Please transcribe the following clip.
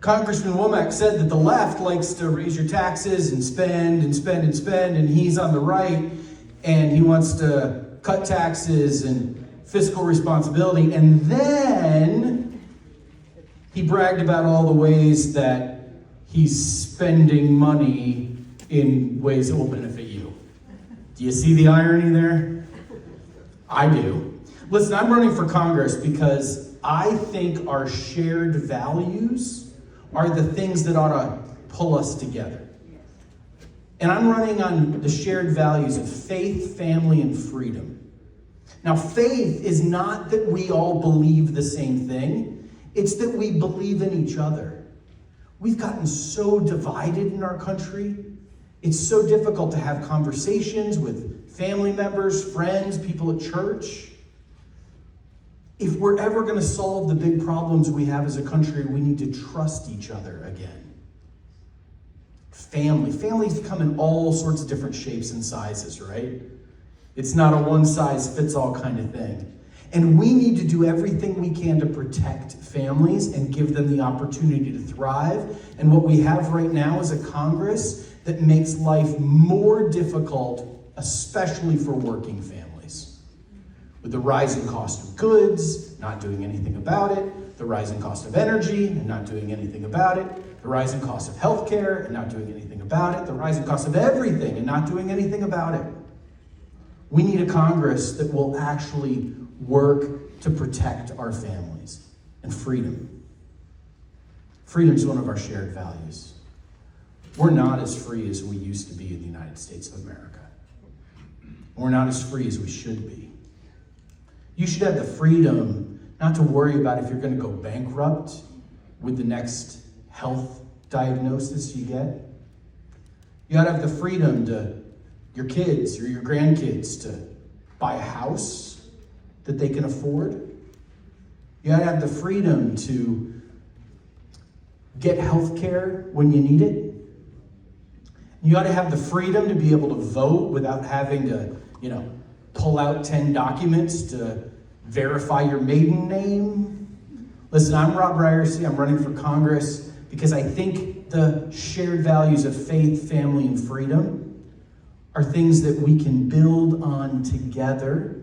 Congressman Womack said that the left likes to raise your taxes and spend and spend and spend, and he's on the right and he wants to cut taxes and fiscal responsibility. And then he bragged about all the ways that he's spending money in ways that will benefit you. Do you see the irony there? I do. Listen, I'm running for Congress because I think our shared values are the things that ought to pull us together. And I'm running on the shared values of faith, family, and freedom. Now, faith is not that we all believe the same thing. It's that we believe in each other. We've gotten so divided in our country. It's so difficult to have conversations with family members, friends, people at church. If we're ever going to solve the big problems we have as a country, we need to trust each other again. Families come in all sorts of different shapes and sizes, right? It's not a one-size-fits-all kind of thing. And we need to do everything we can to protect families and give them the opportunity to thrive. And what we have right now is a Congress that makes life more difficult, especially for working families. With the rising cost of goods, not doing anything about it, the rising cost of energy, and not doing anything about it, the rising cost of healthcare, and not doing anything about it, the rising cost of everything, and not doing anything about it. We need a Congress that will actually work to protect our families and freedom. Freedom is one of our shared values. We're not as free as we used to be in the United States of America. We're not as free as we should be. You should have the freedom not to worry about if you're going to go bankrupt with the next health diagnosis you get. You ought to have the freedom to your kids or your grandkids to buy a house that they can afford. You ought to have the freedom to get health care when you need it. You ought to have the freedom to be able to vote without having to, pull out 10 documents to verify your maiden name. Listen, I'm Rob Ryerson. I'm running for Congress because I think the shared values of faith, family, and freedom are things that we can build on together